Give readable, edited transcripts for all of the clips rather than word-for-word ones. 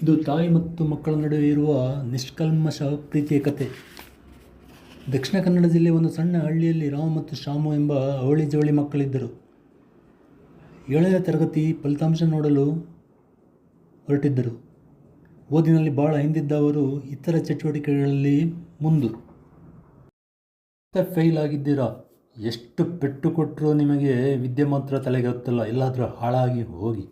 ಇದು ತಾಯಿ ಮತ್ತು ಮಕ್ಕಳ ನಡುವೆ ಇರುವ ನಿಷ್ಕಲ್ಮಶ ಪ್ರೀತಿಯ ಕಥೆ. ದಕ್ಷಿಣ ಕನ್ನಡ ಜಿಲ್ಲೆಯ ಒಂದು ಸಣ್ಣ ಹಳ್ಳಿಯಲ್ಲಿ ರಾಮು ಮತ್ತು ಶ್ಯಾಮು ಎಂಬ ಅವಳಿ ಜವಳಿ ಮಕ್ಕಳಿದ್ದರು. 7ನೇ ತರಗತಿ ಫಲಿತಾಂಶ ನೋಡಲು ಹೊರಟಿದ್ದರು. ಓದಿನಲ್ಲಿ ಭಾಳ ಹಿಂದಿದ್ದ ಅವರು ಇತರ ಚಟುವಟಿಕೆಗಳಲ್ಲಿ ಮುಂದು. ಫೇಲ್ ಆಗಿದ್ದೀರಾ? ಎಷ್ಟು ಪೆಟ್ಟು ಕೊಟ್ಟರೂ ನಿಮಗೆ ವಿದ್ಯೆ ಮಾತ್ರ ತಲೆಗೆ ಹತ್ತಲ್ಲ. ಎಲ್ಲಾದರೂ ಹಾಳಾಗಿ ಹೋಗಿ.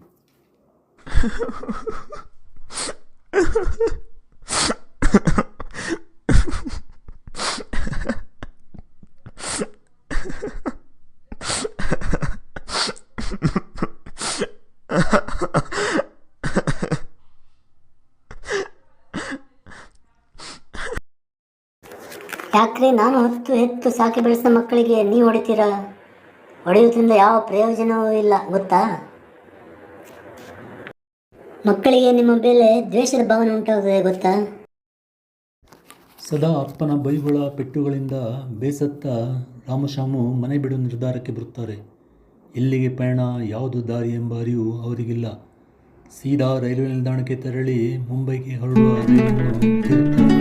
ಯಾಕ್ರಿ ನಾನು ಹೆತ್ತು ಸಾಕಿ ಬೆಳೆಸಿದ ಮಕ್ಕಳಿಗೆ ನೀವು ಹೊಡಿತೀರಾ? ಹೊಡೆಯೋದ್ರಿಂದ ಯಾವ ಪ್ರಯೋಜನವೂ ಇಲ್ಲ ಗೊತ್ತಾ? ಮಕ್ಕಳಿಗೆ ನಿಮ್ಮ ಮೇಲೆ ದ್ವೇಷದ ಭಾವನೆ ಉಂಟಾಗುತ್ತದೆ ಗೊತ್ತಾ? ಸದಾ ಅಪ್ಪನ ಬೈಗುಳ ಪೆಟ್ಟುಗಳಿಂದ ಬೇಸತ್ತ ರಾಮು ಶ್ಯಾಮು ಮನೆ ಬಿಡುವ ನಿರ್ಧಾರಕ್ಕೆ ಬರುತ್ತಾರೆ. ಎಲ್ಲಿಗೆ ಪಯಣ, ಯಾವುದು ದಾರಿ ಎಂಬ ಅರಿವು ಅವರಿಗಿಲ್ಲ. ಸೀದಾ ರೈಲ್ವೆ ನಿಲ್ದಾಣಕ್ಕೆ ತೆರಳಿ ಮುಂಬೈಗೆ ಹೊರಡುವ ರೈಲನ್ನು ಸೇರುತ್ತಾರೆ.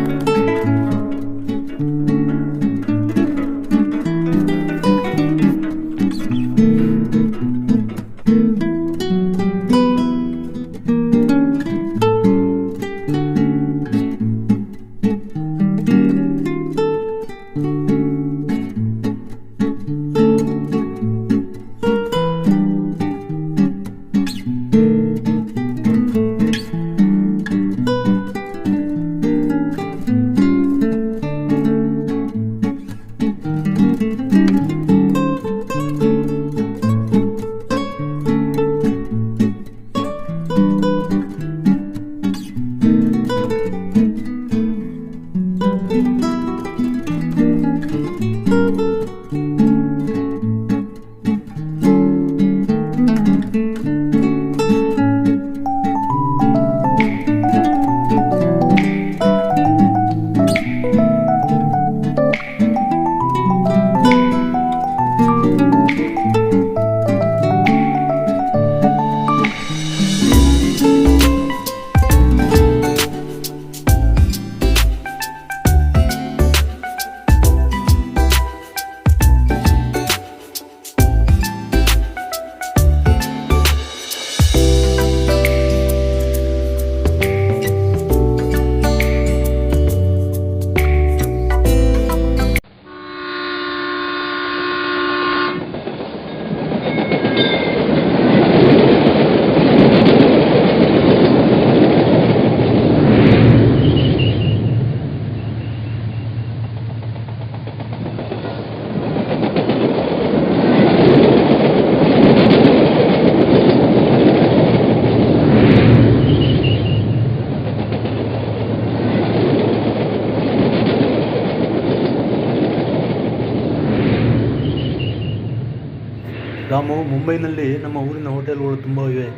ರಾಮು, ಮುಂಬೈನಲ್ಲಿ ನಮ್ಮ ಊರಿನ ಹೋಟೆಲ್ಗಳು ತುಂಬ ಇವೆ.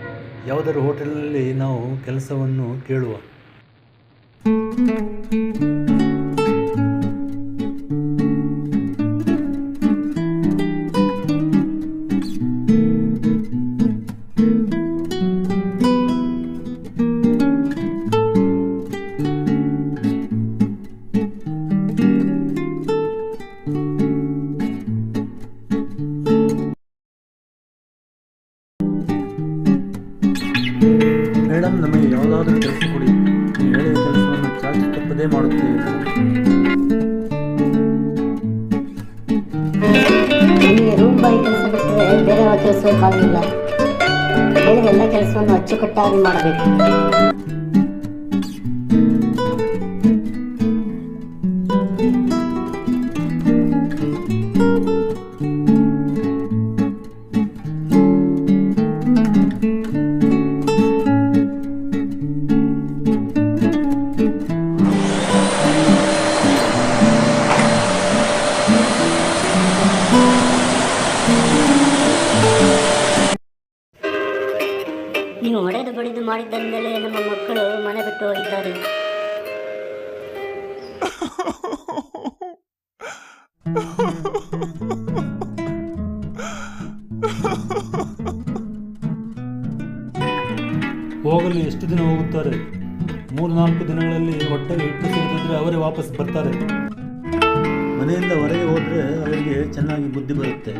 ಯಾವುದಾದ್ರು ಹೋಟೆಲ್ನಲ್ಲಿ ನಾವು ಕೆಲಸವನ್ನು ಕೇಳುವ. ಮೇಡಮ್, ನಮಗೆ ಯಾವುದಾದ್ರೂ ಕೆಲಸ ಕೊಡಿ. ನೀವು ಹೇಳಿದ ಕೆಲಸವನ್ನು ಚಾಚು ತಪ್ಪದೇ ಮಾಡುತ್ತೇವೆ. ನಿಮಗೆ ರೂಮ್ ಬಾಯ್ ಕೆಲಸ ಬಿಟ್ಟರೆ ಬೇರೆ ಯಾವ ಕೆಲಸವೂ ಕಾಲಿಲ್ಲ. ಹೇಳಿದ ಎಲ್ಲ ಕೆಲಸವನ್ನು ಅಚ್ಚುಕಟ್ಟಾಗಿ ಮಾಡಬೇಕು. ನೀವು ಹೊಡೆದು ಬಡಿದು ಮಾಡಿದ್ದರಿಂದಲೇ ನಮ್ಮ ಮಕ್ಕಳು ಮನೆ ಬಿಟ್ಟು ಹೋಗಿದ್ದಾರೆ. ಹೋಗಲು ಎಷ್ಟು ದಿನ ಹೋಗುತ್ತಾರೆ? 3-4 ದಿನಗಳಲ್ಲಿ ಹೊಟ್ಟೆಗೆ ಹಿಟ್ಟು ಸೇರಿದ್ರೆ ಅವರೇ ವಾಪಸ್ ಬರ್ತಾರೆ. ಮನೆಯಿಂದ ಹೊರಗೆ ಹೋದರೆ ಅವರಿಗೆ ಚೆನ್ನಾಗಿ ಬುದ್ಧಿ ಬರುತ್ತೆ.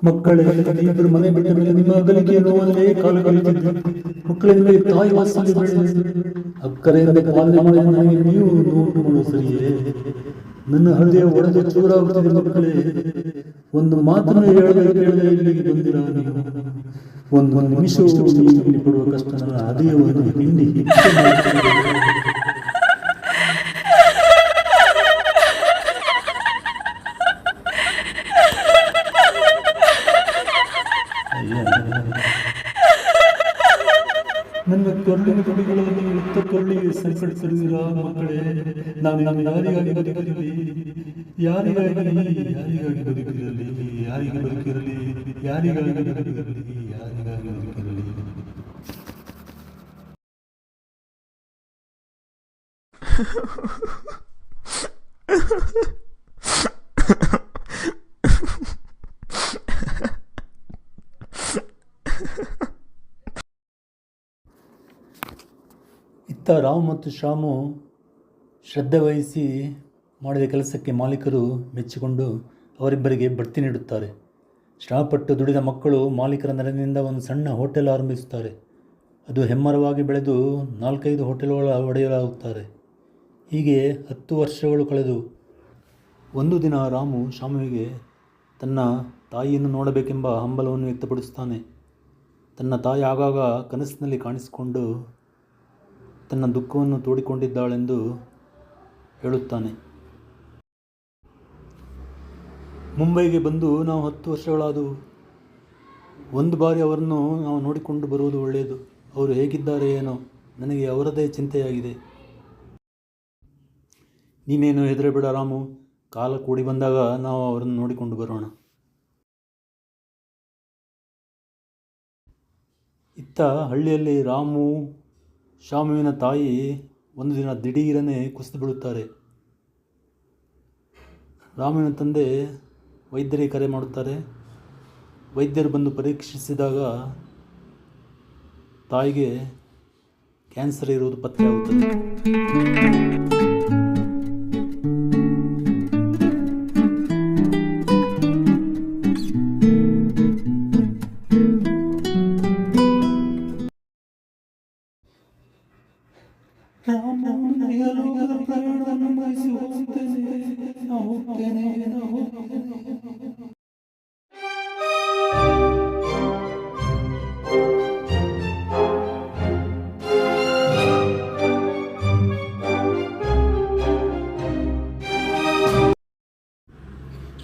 ಮಕ್ಕಳೇ, ಇಬ್ಬರು ಮನೆ ಬಿಟ್ಟ ಮೇಲೆ ನಿಮ್ಮ ಅಗಲಿಕೆಯ ನೋವಲ್ಲೇ ಕಾಲ ಕಳೆದಿದ್ದು ಮಕ್ಕಳೇ, ನಿಮಗೆ ತಾಯಿ ವಾತ್ಸಲ್ಯ ಬೆಳೆಸಿದೆ. ಅಕ್ಕರೆಯಿಂದ ಪಾಲನೆ ಮಾಡಿದ ನನಗೆ ನೀವು ನೋಡುವುದು ಸರಿಯೇ? ನನ್ನ ಹೃದಯ ಒಡೆದು ಚೂರಾಗುತ್ತಿದೆ ಮಕ್ಕಳೇ. ಒಂದು ಮಾತನ್ನು ಹೇಳದೆ ಇಲ್ಲಿಗೆ ಬಂದಿರ ನೀವು. ಒಂದು ನಿಮಿಷವೂ ನೀವು ಪಡುವ ಕಷ್ಟ ನನ್ನ ಹೃದಯವನ್ನು ಹಿಂಡಿ ನನ್ನ ಕೊರಳಿನ ತುಡಿಗಳನ್ನು ಎತ್ತ ಕೊರಳಿಗೆ ಸಂಕಟಿಸಿದ ಮಕ್ಕಳೇ, ನಾನು ಯಾರಿಗಾಗಿ ಬದುಕಿರಲಿ, ಯಾರಿಗಾಗಿ ಬದುಕಿರಲಿ, ಯಾರಿಗೆ ಬದುಕಿರಲಿ, ಯಾರಿಗಾಗಿ ಬದುಕಿರಲಿ, ಯಾರಿಗಾಗಿ ಬದುಕಿರಲಿ. ಇತ್ತ ರಾಮ್ ಮತ್ತು ಶ್ಯಾಮು ಶ್ರದ್ಧೆ ವಹಿಸಿ ಮಾಡಿದ ಕೆಲಸಕ್ಕೆ ಮಾಲೀಕರು ಮೆಚ್ಚಿಕೊಂಡು ಅವರಿಬ್ಬರಿಗೆ ಬಡ್ತಿ ನೀಡುತ್ತಾರೆ. ಶ್ರಮಪಟ್ಟು ದುಡಿದ ಮಕ್ಕಳು ಮಾಲೀಕರ ನೆರವಿನಿಂದ ಒಂದು ಸಣ್ಣ ಹೋಟೆಲ್ ಆರಂಭಿಸುತ್ತಾರೆ. ಅದು ಹೆಮ್ಮರವಾಗಿ ಬೆಳೆದು 4-5 ಹೋಟೆಲ್ಗಳ ಒಡೆಯಲಾಗುತ್ತಾರೆ. ಹೀಗೆ 10 ವರ್ಷಗಳು ಕಳೆದು ಒಂದು ದಿನ ರಾಮು ಶ್ಯಾಮುವಿಗೆ ತನ್ನ ತಾಯಿಯನ್ನು ನೋಡಬೇಕೆಂಬ ಹಂಬಲವನ್ನು ವ್ಯಕ್ತಪಡಿಸುತ್ತಾನೆ. ತನ್ನ ತಾಯಿ ಆಗಾಗ ಕನಸಿನಲ್ಲಿ ಕಾಣಿಸಿಕೊಂಡು ತನ್ನ ದುಃಖವನ್ನು ತೋಡಿಕೊಂಡಿದ್ದಾಳೆಂದು ಹೇಳುತ್ತಾನೆ. ಮುಂಬೈಗೆ ಬಂದು ನಾವು 10 ವರ್ಷಗಳಾದವು. ಒಂದು ಬಾರಿ ಅವರನ್ನು ನಾವು ನೋಡಿಕೊಂಡು ಬರುವುದು ಒಳ್ಳೆಯದು. ಅವರು ಹೇಗಿದ್ದಾರೆ ಏನೋ, ನನಗೆ ಅವರದೇ ಚಿಂತೆಯಾಗಿದೆ. ನೀನೇನು ಹೆದರಬೇಡ ರಾಮು, ಕಾಲ ಕೂಡಿ ಬಂದಾಗ ನಾವು ಅವರನ್ನು ನೋಡಿಕೊಂಡು ಬರೋಣ. ಇತ್ತ ಹಳ್ಳಿಯಲ್ಲಿ ರಾಮು ಶ್ಯಾಮುವಿನ ತಾಯಿ ಒಂದು ದಿನ ದಿಢೀರನೆ ಕುಸಿದು ಬಿಡುತ್ತಾರೆ. ರಾಮುವಿನ ತಂದೆ ವೈದ್ಯರಿಗೆ ಕರೆ ಮಾಡುತ್ತಾರೆ. ವೈದ್ಯರು ಬಂದು ಪರೀಕ್ಷಿಸಿದಾಗ ತಾಯಿಗೆ ಕ್ಯಾನ್ಸರ್ ಇರುವುದು ಪತ್ತೆಯಾಗುತ್ತದೆ.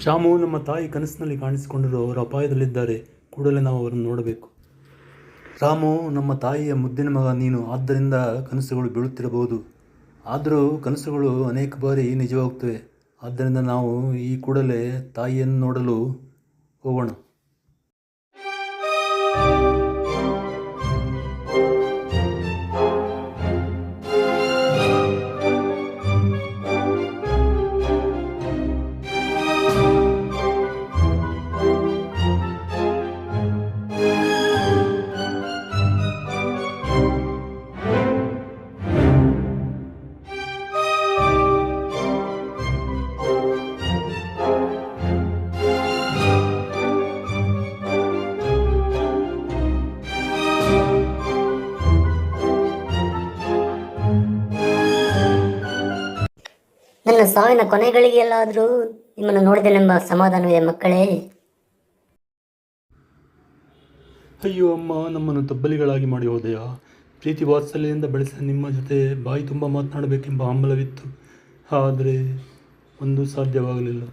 ಶ್ಯಾಮು ನಮ್ಮ ತಾಯಿ ಕನಸಿನಲ್ಲಿ ಕಾಣಿಸಿಕೊಂಡರು. ಅವರು ಅಪಾಯದಲ್ಲಿದ್ದಾರೆ, ಕೂಡಲೇ ನಾವು ಅವರನ್ನು ನೋಡಬೇಕು. ರಾಮು, ನಮ್ಮ ತಾಯಿಯ ಮುದ್ದಿನ ಮಗ ನೀನು, ಆದ್ದರಿಂದ ಕನಸುಗಳು ಬೀಳುತ್ತಿರಬಹುದು. ಆದರೂ ಕನಸುಗಳು ಅನೇಕ ಬಾರಿ ನಿಜವಾಗುತ್ತವೆ. ಆದ್ದರಿಂದ ನಾವು ಈ ಕೂಡಲೇ ತಾಯಿಯನ್ನು ನೋಡಲು ಹೋಗೋಣ. ನನ್ನ ಸಾವಿನ ಕೊನೆಗಳಿಗೆಲ್ಲಾದರೂ ನಿಮ್ಮನ್ನು ನೋಡಿದೆನೆಂಬ ಸಮಾಧಾನವಿದೆ ಮಕ್ಕಳೇ. ಅಯ್ಯೋ ಅಮ್ಮ, ನಮ್ಮನ್ನು ತಬ್ಬಲಿಗಳಾಗಿ ಮಾಡಿ ಹೋದೆಯಾ? ಪ್ರೀತಿ ವಾತ್ಸಲ್ಯದಿಂದ ಬೆಳೆಸಿದ ನಿಮ್ಮ ಜೊತೆ ಬಾಯಿ ತುಂಬ ಮಾತನಾಡಬೇಕೆಂಬ ಹಂಬಲವಿತ್ತು. ಆದರೆ ಒಂದು ಸಾಧ್ಯವಾಗಲಿಲ್ಲ.